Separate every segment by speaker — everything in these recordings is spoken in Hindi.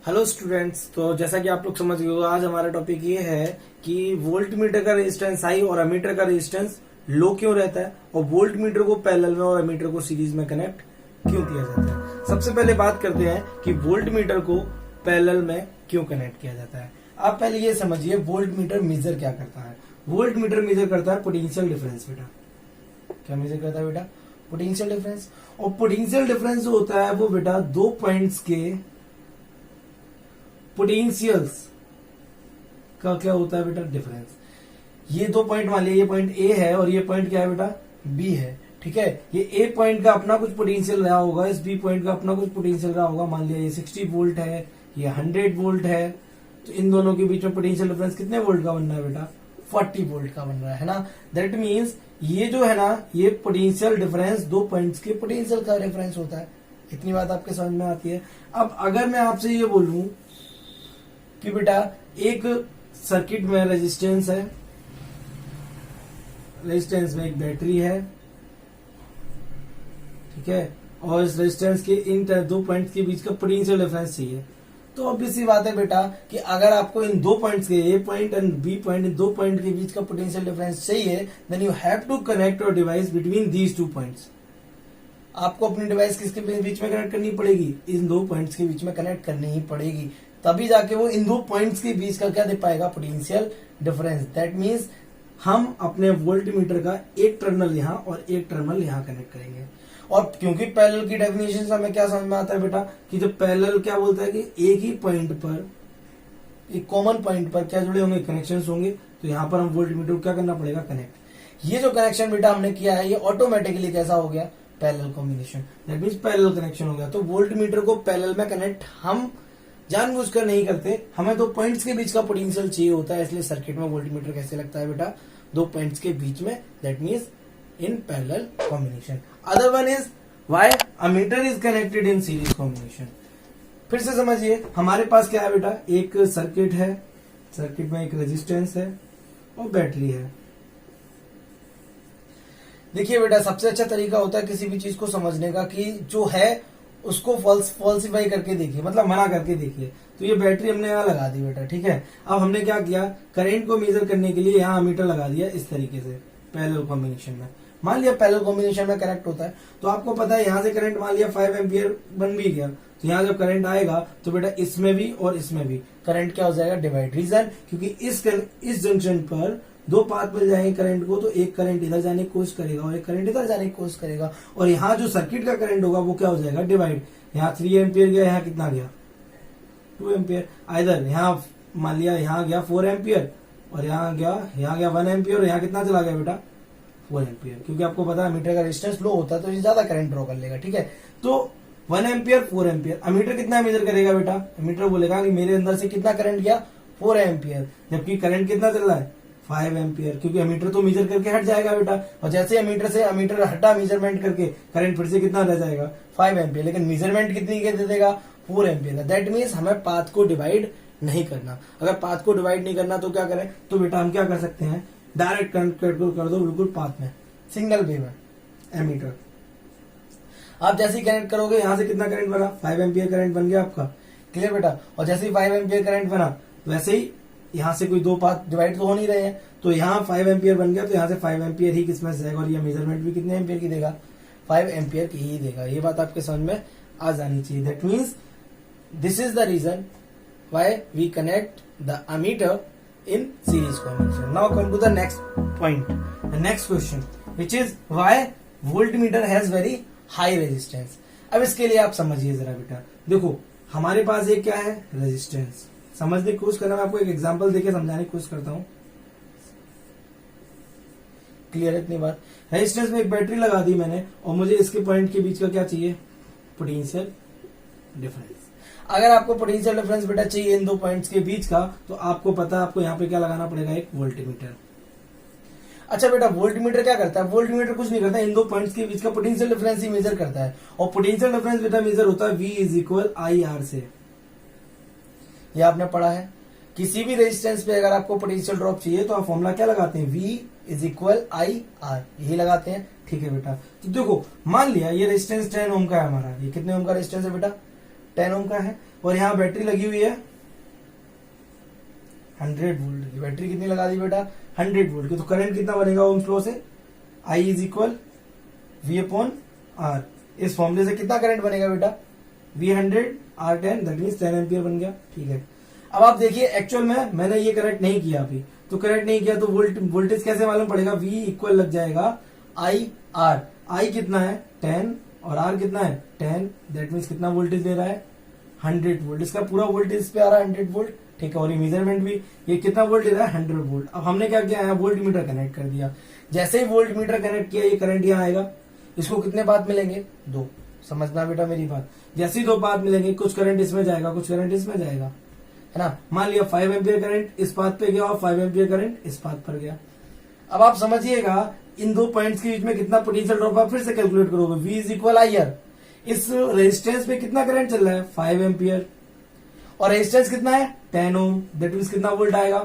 Speaker 1: Hello students. तो जैसा कि आप लोग समझ गए हो, आज हमारा टॉपिक ये है कि वोल्ट मीटर का रेजिस्टेंस हाई और अमीटर का रेजिस्टेंस लो क्यों रहता है और वोल्ट मीटर को पैरेलल में और अमीटर को सीरीज में कनेक्ट क्यों किया जाता है। सबसे पहले बात करते हैं कि वोल्ट मीटर को पैरेलल में क्यों कनेक्ट किया जाता है। आप पहले ये समझिए वोल्ट मीटर मेजर क्या करता है। वोल्ट मीटर मेजर करता है पोटेंशियल डिफरेंस। बेटा क्या मेजर करता है? बेटा पोटेंशियल डिफरेंस। और पोटेंशियल डिफरेंस जो होता है वो बेटा दो पॉइंट्स के पोटेंशियल्स का क्या होता है बेटा? डिफरेंस। ये दो पॉइंट मान लिया, ये पॉइंट ए है और ये पॉइंट क्या है बेटा? बी है। ठीक है, ये ए पॉइंट का अपना कुछ पोटेंशियल रहा होगा, इस बी पॉइंट का अपना कुछ पोटेंशियल रहा होगा। मान लिया ये 60 वोल्ट है, ये 100 वोल्ट है, तो इन दोनों के बीच में पोटेंशियल डिफरेंस कितने वोल्ट का बन रहा है बेटा? 40 वोल्ट का बन रहा है ना। दैट मीन्स ये जो है ना, ये पोटेंशियल डिफरेंस दो पॉइंट्स के पोटेंशियल का डिफरेंस होता है। इतनी बात आपके समझ में आती है। अब अगर मैं आपसे ये बोलूं कि बेटा एक सर्किट में रेजिस्टेंस है, रेजिस्टेंस में एक बैटरी है, ठीक है, और इस रेजिस्टेंस के इन दो पॉइंट्स के बीच का पोटेंशियल डिफरेंस चाहिए, तो ऑब्वियस सी बात है बेटा कि अगर आपको इन दो पॉइंट्स के A point and B point, इन दो पॉइंट के बीच का पोटेंशियल डिफरेंस चाहिए, then you have to connect your device between these two points. आपको अपनी डिवाइस किसके बीच में कनेक्ट करनी पड़ेगी? इन दो पॉइंट्स के बीच में कनेक्ट करनी ही पड़ेगी, तभी जाके वो इन दो पॉइंट्स के बीच का क्या दे पाएगा? Potential difference. दैट मीन्स हम अपने वोल्ट मीटर का एक टर्मिनल यहाँ और एक टर्मिनल यहाँ कनेक्ट करेंगे। और क्योंकि पैरेलल की डेफिनेशन से हमें क्या समझ में आता है बेटा कि जब पैरेलल क्या बोलता है कि एक ही पॉइंट पर, एक कॉमन पॉइंट पर क्या जुड़े होंगे? कनेक्शन होंगे। तो यहाँ पर हम वोल्ट मीटर को क्या करना पड़ेगा? कनेक्ट। ये जो कनेक्शन बेटा हमने किया है, ये ऑटोमेटिकली कैसा हो गया? Parallel combination. That means parallel connection हो गया। तो वोल्ट मीटर को पैरेलल में कनेक्ट हम जानबूझकर नहीं करते, हमें दो पॉइंट्स के बीच का पोटेंशियल चाहिए होता है, इसलिए सर्किट में वोल्ट मीटर कैसे लगता है बेटा? दो पॉइंट्स के बीच में, that means in parallel combination. Other one is why ammeter is connected in series combination. फिर से समझिए, हमारे पास क्या है बेटा? एक सर्किट है, सर्किट में एक रेजिस्टेंस है और बैटरी है। देखिए बेटा, सबसे अच्छा तरीका होता है किसी भी चीज को समझने का कि जो है उसको फॉल्सिफाई करके देखिए, मतलब मना करके देखिए। तो ये बैटरी हमने यहाँ लगा दी बेटा, ठीक है। अब हमने क्या किया? करंट को मेजर करने के लिए यहाँ अमीटर लगा दिया इस तरीके से पैरेलल कॉम्बिनेशन में। मान लिया पैरेलल कॉम्बिनेशन में कनेक्ट होता है, तो आपको पता है यहाँ से करंट मान लिया 5 एम्पियर बन भी गया, तो यहाँ जब करंट आएगा तो बेटा इसमें भी और इसमें भी करंट क्या हो जाएगा? डिवाइड। रीजन क्योंकि इस जंक्शन पर दो पाथ मिल जाएंगे करंट को, तो एक करंट इधर जाने की कोशिश करेगा और एक करंट इधर जाने की कोशिश करेगा, और यहाँ जो सर्किट का करंट होगा वो क्या हो जाएगा? डिवाइड। यहाँ 3 एम्पियर गया, यहाँ कितना गया? 2 एम्पियर। इधर यहाँ मान लिया यहाँ गया 4 एम्पियर और यहाँ गया 1 एम्पियर, और यहाँ कितना चला गया बेटा? 4 एम्पियर। क्योंकि आपको पता है मीटर का रेजिस्टेंस लो होता है तो ये ज्यादा करंट ड्रॉ कर लेगा, ठीक है। तो 1 एम्पियर 4 एम्पियर। अमीटर कितना मेजर करेगा बेटा? अमीटर बोलेगा कि मेरे अंदर से कितना करंट गया? 4 एम्पियर, जबकि करंट कितना चल रहा है? 5 एम्पियर। क्योंकि अमीटर तो मेजर करके हट जाएगा बेटा, और जैसे अमीटर हटा मेजरमेंट करके, करंट फिर से कितना रह जाएगा? 5 एम्पियर। लेकिन मेजरमेंट कितनी के दे देगा? 4 एम्पियर का। दैट मीन्स हमें पाथ को डिवाइड नहीं करना। अगर पाथ को डिवाइड नहीं करना तो क्या करें? तो बेटा हम क्या कर सकते हैं? डायरेक्ट कनेक्ट कर दो बिल्कुल पाथ में, सिंगल वे में एमीटर। आप जैसे ही कनेक्ट करोगे, यहां से कितना करंट बना? 5 एम्पियर करंट बन गया आपका। क्लियर बेटा? और जैसे ही 5 एम्पियर करंट बना, वैसे ही यहां से कोई दो पाथ डिवाइड तो हो नहीं रहे हैं, तो यहाँ 5 एम्पियर बन गया, तो यहाँ से 5 एम्पियर ही किसमें से जाएगा, और ये मेजरमेंट भी कितने एम्पियर की देगा? 5 एम्पियर की ही देगा। ये बात आपके समझ में आ जानी चाहिए। That means this is the reason why we connect the ammeter in series combination. Now come to the next point, the next question, which is why voltmeter has very high resistance. अब इसके लिए आप समझिए जरा बेटा। देखो हमारे पास एक क्या है? रेजिस्टेंस। समझने की कोशिश करना, मैं आपको एक एग्जांपल देके समझाने की कोशिश करता हूं। क्लियर इतनी बात? रेजिस्टेंस में एक बैटरी लगा दी मैंने, और मुझे इसके पॉइंट के बीच का क्या चाहिए? Potential difference. अगर आपको पोटेंशियल डिफरेंस बेटा चाहिए इन दो पॉइंट्स के बीच का, तो आपको पता है आपको यहाँ पे क्या लगाना पड़ेगा? एक वोल्टमीटर। अच्छा बेटा, वोल्टमीटर क्या करता है? वोल्टमीटर कुछ नहीं करता, इन दो पॉइंट्स के बीच का पोटेंशियल डिफरेंस ही मेजर करता है। और पोटेंशियल डिफरेंस बेटा मेजर होता है V is equal I R से। ये आपने पढ़ा है। किसी भी रेजिस्टेंस पे अगर आपको पोटेंशियल ड्रॉप चाहिए तो आप फॉर्मूला क्या लगाते हैं? V is equal I R, यही लगाते हैं। ठीक है बेटा, तो देखो मान लिया ये रेजिस्टेंस 10 ओम का है हमारा। ये कितने ओम का रेजिस्टेंस है बेटा? 10 ओम का है, और यहाँ बैटरी लगी हुई है 100 वोल्ट की। बैटरी कितनी लगा दी बेटा? 100 वोल्ट की। तो करंट कितना बनेगा ओम्स लॉ से? I is equal V upon R। इस फॉर्मूले से कितना करंट बनेगा बेटा? V100 R10 that means 10 ampere बन गया। ठीक है, अब आप देखिए एक्चुअल में मैंने ये कनेक्ट नहीं किया अभी, तो कनेक्ट नहीं किया तो वोल्टेज कैसे मालूम पड़ेगा? V इक्वल लग जाएगा I R। I कितना है? 10 और R कितना है? 10 दैट मीन्स कितना वोल्टेज दे रहा है? 100 वोल्ट। इसका पूरा वोल्टेज इस पे आ रहा है 100 वोल्ट। ठीक है, और ये मेजरमेंट भी ये कितना वोल्ट दे रहा है? 100 वोल्ट। अब हमने क्या किया है? वोल्ट मीटर कनेक्ट कर दिया। जैसे ही वोल्ट मीटर कनेक्ट किया ये करंट यहाँ आएगा। इसको कितने पाथ मिलेंगे? 2। समझना बेटा मेरी बात। जैसे ही 2 पाथ मिलेंगे, कुछ करंट इसमें जाएगा, कुछ करंट इसमें जाएगा, है ना। मान लिया 5 एम्पियर करंट इस पाथ पे गया और 5 एम्पियर करंट इस पाथ पर गया। अब आप समझिएगा इन 2 पॉइंट्स के बीच में कितना पोटेंशियल ड्रॉप आप फिर से कैलकुलेट करोगे। V is equal IR। इस रेजिस्टेंस पे कितना करंट चल रहा है? 5 एम्पियर, और रेजिस्टेंस कितना है? 10 ओम। दैट मीन्स कितना वोल्ट आएगा?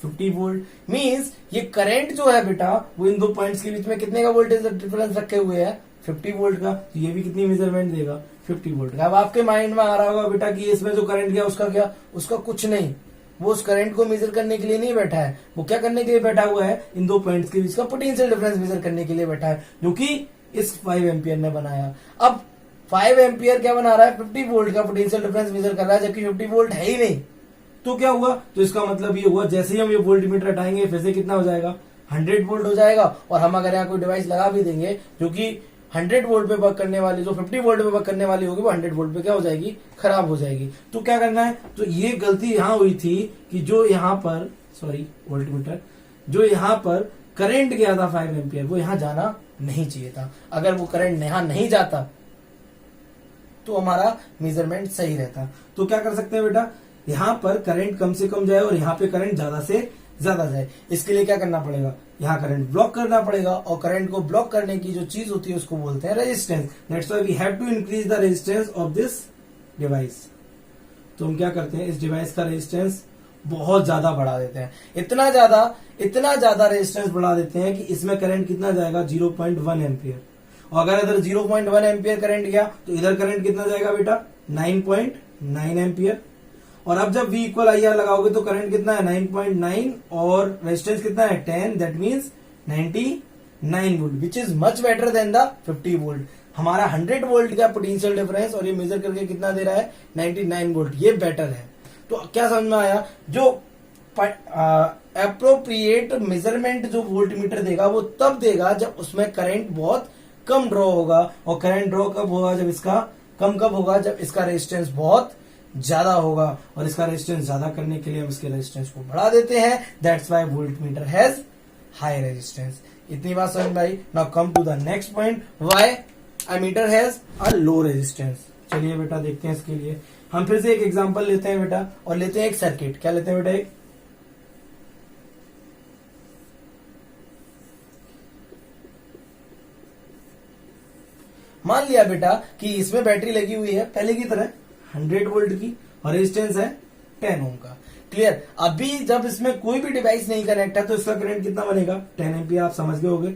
Speaker 1: 50 वोल्ट। मीन्स ये करंट जो है बेटा वो इन 2 पॉइंट्स के बीच में कितने का वोल्टेज डिफरेंस रखे हुए है? 50 वोल्ट का। तो ये भी कितनी मेजरमेंट देगा? 50 वोल्ट का। अब आपके माइंड में आ रहा होगा बेटा कि इसमें जो करंट गया उसका क्या? उसका कुछ नहीं, वो उस करंट को मेजर करने के लिए नहीं बैठा है, वो क्या करने के लिए बैठा हुआ है? इन 2 पॉइंट्स के बीच का पोटेंशियल डिफरेंस मेजर करने के लिए बैठा है, जो कि इस 5 एम्पियर ने बनाया। अब 5 एम्पियर क्या बना रहा है? 50 वोल्ट का पोटेंशियल डिफरेंस मेजर कर रहा है, जबकि 50 वोल्ट है ही नहीं। तो क्या हुआ? तो इसका मतलब ये हुआ जैसे ही हम ये वोल्ट मीटर हटाएंगे फिर से कितना हो जाएगा? 100 वोल्ट हो जाएगा। और हम अगर यहाँ कोई डिवाइस लगा भी देंगे जो कि 100 वोल्ट पे वर्क करने वाली, जो 50 वोल्ट पे वर्क करने वाली होगी, वो 100 वोल्ट पे क्या हो जाएगी? खराब हो जाएगी। तो क्या करना है? तो ये गलती यहाँ हुई थी कि जो यहाँ पर वोल्ट मीटर जो यहाँ पर करंट गया था 5 एम्पियर, वो यहाँ जाना नहीं चाहिए था। अगर वो करंट यहाँ नहीं जाता तो हमारा मेजरमेंट सही रहता। तो क्या कर सकते हैं बेटा? यहाँ पर करंट कम से कम जाए और यहाँ पे करंट ज्यादा से ज्यादा जाए। इसके लिए क्या करना पड़ेगा? यहाँ करंट ब्लॉक करना पड़ेगा, और करंट को ब्लॉक करने की जो चीज होती है उसको बोलते हैं resistance. That's why we have to increase the resistance of this device. तो हम क्या करते हैं? इस डिवाइस का रेजिस्टेंस बहुत ज्यादा बढ़ा देते हैं। इतना ज्यादा रेजिस्टेंस बढ़ा देते हैं कि इसमें करंट कितना जाएगा? 0.1 एम्पियर। और अगर इधर 0.1 एम्पियर करंट गया तो इधर करंट कितना जाएगा बेटा? 9.9 एम्पियर। और अब जब V इक्वल IR लगाओगे तो करंट कितना है? 9.9 और रेजिस्टेंस कितना है? 10 that means 99 volt, which is much better than the 50 volt. हमारा 100 वोल्ट का पोटेंशियल डिफरेंस और ये मेजर करके कितना दे रहा है? 99 वोल्ट। ये बेटर है। तो क्या समझ में आया? जो एप्रोप्रिएट मेजरमेंट जो वोल्ट मीटर देगा वो तब देगा जब उसमें करंट बहुत कम ड्रॉ होगा। और करंट ड्रॉ कब होगा? जब इसका कब होगा? जब इसका रेजिस्टेंस बहुत ज्यादा होगा। और इसका रेजिस्टेंस ज्यादा करने के लिए हम इसके रेजिस्टेंस को बढ़ा देते हैं। That's why voltmeter has high resistance. इतनी बात समझ में आई। Now come to the next point, why ammeter has a low resistance. चलिए बेटा देखते हैं इसके लिए। हम फिर से एक एग्जांपल लेते हैं बेटा, और लेते हैं एक सर्किट। क्या लेते हैं बेटा? एक मान लिया बेटा कि इसमें बैटरी लगी हुई है पहले की तरह 100 वोल्ट की, और रेजिस्टेंस है 10 ओम का। क्लियर? अभी जब इसमें कोई भी डिवाइस नहीं कनेक्ट है तो इसका करंट कितना बनेगा? 10 एम्पियर। आप समझ गए होगे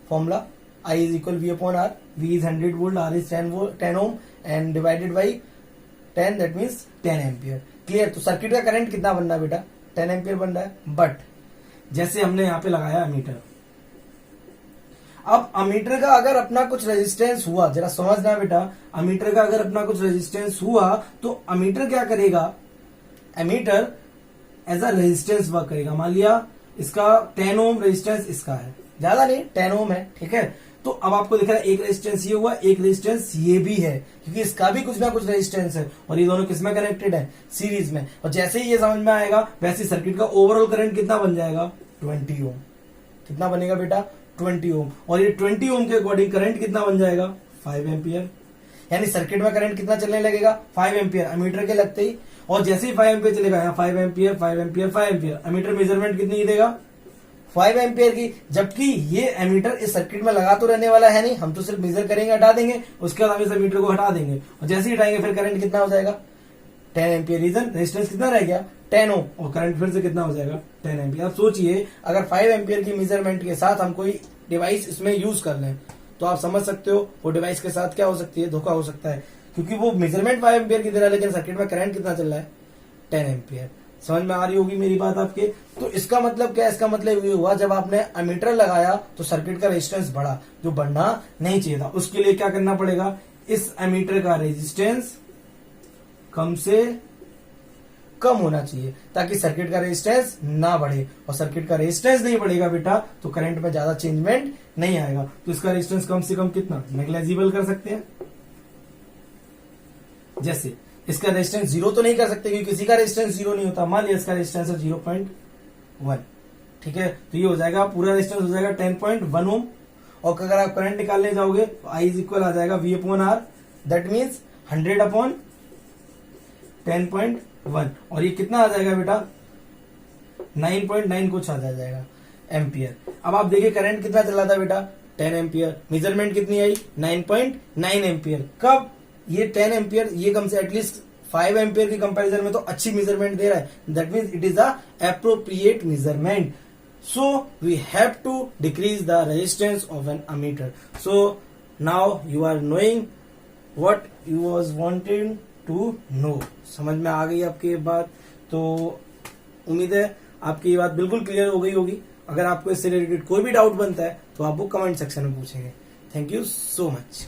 Speaker 1: formula. I is equal V upon R। V is 100 volt, R is 10 ohm and divided by 10 that means 10 ampere. Clear? तो सर्किट का करंट कितना बन रहा है बेटा? 10 एम्पियर बन रहा है। बट जैसे हमने यहाँ पे लगाया अमीटर, अब अमीटर का अगर अपना कुछ रेजिस्टेंस हुआ, जरा समझना बेटा, अमीटर का अगर अपना कुछ रेजिस्टेंस हुआ तो अमीटर क्या करेगा? Ammeter as a resistance work करेगा। मान लिया इसका 10 ओम रेजिस्टेंस इसका है, ज्यादा नहीं 10 ओम है, ठीक है। तो अब आपको दिख रहा है एक रेजिस्टेंस ये हुआ, एक रेजिस्टेंस ये भी है, क्योंकि इसका भी कुछ ना कुछ रेजिस्टेंस है और ये दोनों किसमें कनेक्टेड है? सीरीज में। और जैसे ही ये समझ में आएगा वैसे सर्किट का ओवरऑल करंट कितना बन जाएगा? 20 ओम। कितना बनेगा बेटा? 20 ओम। और ये 20 ओम के अकॉर्डिंग करंट कितना बन जाएगा? 5 एम्पियर। यानी सर्किट में करंट कितना चलने लगेगा? 5 एम्पियर अमीटर के लगते ही। और जैसे ही 5 एम्पियर चलेगा यहाँ 5 ampere 5 ampere 5 ampere, ammeter measurement कितनी देगा? 5 एम्पियर की। जबकि ये एमीटर इस सर्किट में लगा तो रहने वाला है नहीं, हम तो सिर्फ मेजर करेंगे, हटा देंगे, उसके बाद हम इस एमीटर को हटा देंगे और जैसे ही हटाएंगे फिर करंट कितना हो जाएगा? 10 एम्पियर। रीजन रेजिस्टेंस कितना रह गया? 10 ओम, और करंट फिर से कितना हो जाएगा? 10 एम्पियर। आप सोचिए अगर 5 एम्पियर की मेजरमेंट के साथ हम कोई डिवाइस इसमें यूज कर लें तो आप समझ सकते हो वो डिवाइस के साथ क्या हो सकती है? धोखा हो सकता है। क्योंकि वो मेजरमेंट 5 एम्पियर की दे रहा है, लेकिन सर्किट में करंट कितना चल रहा है 10 एम्पियर। समझ में आ रही होगी मेरी बात आपके। तो इसका मतलब क्या है, इसका मतलब ये हुआ जब आपने एमीटर लगाया तो सर्किट का रेजिस्टेंस बढ़ा, जो बढ़ना नहीं चाहिए था। उसके लिए क्या करना पड़ेगा, इस एमीटर का रेजिस्टेंस कम से कम होना चाहिए ताकि सर्किट का रेजिस्टेंस ना बढ़े, और सर्किट का रेजिस्टेंस नहीं बढ़ेगा बेटा तो करंट में ज्यादा चेंजमेंट नहीं आएगा। तो इसका रेजिस्टेंस कम से कम कितना, नेग्लेजिबल कर सकते हैं। जैसे इसका रेजिस्टेंस 0 तो नहीं कर सकते क्योंकि किसी का रेजिस्टेंस 0 नहीं होता। मान लिया इसका रेजिस्टेंस है 0.1, ठीक है, तो ये हो जाएगा पूरा रेजिस्टेंस हो जाएगा 10.1 ओम। और अगर आप करंट निकालने जाओगे तो आई इज इक्वल आ जाएगा V/R, दैट मीन्स 100/10.1, और ये कितना आ जाएगा बेटा 9.9 कुछ आ जाएगा एम्पियर। अब आप देखिए करंट कितना चला था बेटा 10 एम्पियर, मेजरमेंट कितनी आई 9.9 एम्पियर। कब ये 10 एम्पियर, ये कम से एटलीस्ट 5 एम्पियर की कंपैरिजन में तो अच्छी मेजरमेंट दे रहा है, that means it is a appropriate measurement. So we have to decrease the resistance of an ammeter. So now you are knowing what you was wanting to know. समझ में आ गई आपकी ये बात। तो उम्मीद है आपकी ये बात बिल्कुल क्लियर हो गई होगी। अगर आपको इससे रिलेटेड कोई भी डाउट बनता है तो आप वो कमेंट सेक्शन में पूछेंगे। Thank you so much.